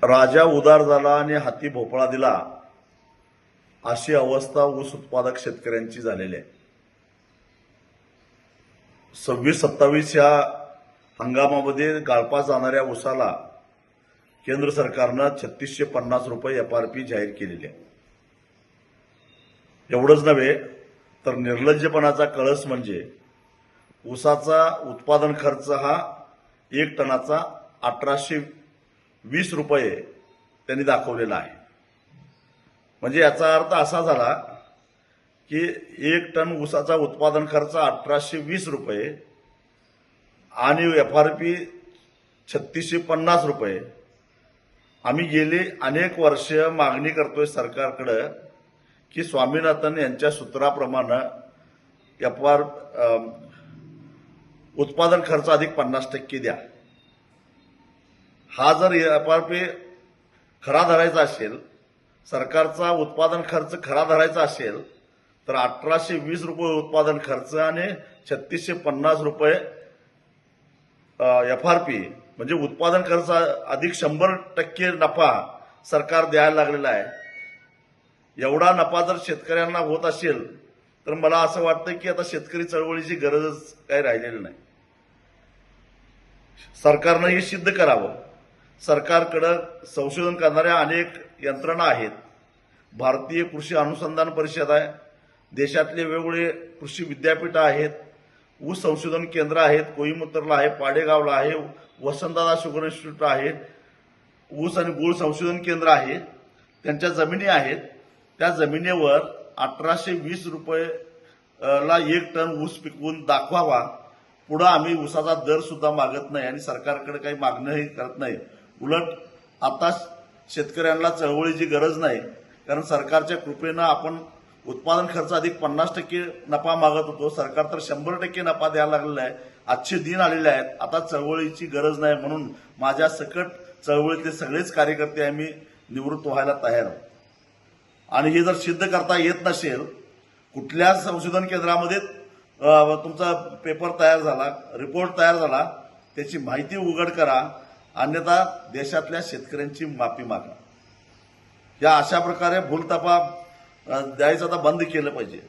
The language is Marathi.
राजा उदार झाला आणि हाती भोपळा दिला अशी अवस्था ऊस उत्पादक शेतकऱ्यांची झालेली आहे. 26-27 या हंगामामध्ये गाळपा जाणाऱ्या ऊसाला केंद्र सरकारनं 3650 रुपये एफआरपी जाहीर केलेली आहे. एवढंच नव्हे तर निर्लज्जपणाचा कळस म्हणजे ऊसाचा उत्पादन खर्च हा 1 टनाचा 1820 रुपये त्यांनी दाखवलेला आहे. म्हणजे याचा अर्थ असा झाला की 1 टन ऊसाचा उत्पादन खर्च 1820 रुपये आणि एफआरपी 3650 रुपये. आम्ही गेली अनेक वर्ष मागणी करतोय सरकारकडे की स्वामीनाथन यांच्या सूत्राप्रमाणे उत्पादन खर्च अधिक 50% द्या. हा जर एफआरपी खरा धरायचा असेल, सरकारचा उत्पादन खर्च खरा धरायचा असेल तर 1820 रुपये उत्पादन खर्च आणि 3650 रुपये एफआरपी म्हणजे उत्पादन खर्च अधिक 100% नफा सरकार द्यायला लागलेला आहे. एवढा नफा जर शेतकऱ्यांना होत असेल तर मला असं वाटतं की आता शेतकरी चळवळीची गरजच काही राहिलेली नाही. सरकारनं हे सिद्ध करावं. सरकारकडे संशोधन करणाऱ्या अनेक यंत्रणा आहेत. भारतीय कृषी अनुसंधान परिषद आहे, देशातले वेगवेगळे कृषी विद्यापीठ आहेत, ऊस संशोधन केंद्र आहेत, कोईमुत्तरला आहे, पाडेगावला आहे, वसंतदादा शुगर इन्स्टिट्यूट आहे, ऊस आणि गूळ संशोधन केंद्र आहे. त्यांच्या जमिनी आहेत. त्या जमिनीवर 1820 रुपये ला 1 टन ऊस पिकवून दाखवावा. पुढे आम्ही ऊसाचा दर सुद्धा मागत नाही आणि सरकारकडे काही मागणंही करत नाही. उलट आता शेतकऱ्यांना चळवळीची गरज नाही, कारण सरकारच्या कृपेनं आपण उत्पादन खर्च अधिक 50% नफा मागत होतो. सरकार तर 100% नफा द्यायला लागलेला आहे. आजचे दिन आलेले आहेत. आता चळवळीची गरज नाही, म्हणून माझ्या सकट चळवळीतले सगळेच कार्यकर्ते आम्ही निवृत्त व्हायला तयार आहोत. आणि हे जर सिद्ध करता येत नसेल, कुठल्या संशोधन केंद्रामध्ये तुमचा पेपर तयार झाला, रिपोर्ट तयार झाला, त्याची माहिती उघड करा, अन्यथा देशातल्या शेतकऱ्यांची माफी मागा. या अशा प्रकारे भूलथापा द्यायचं आता बंद केलं पाहिजे.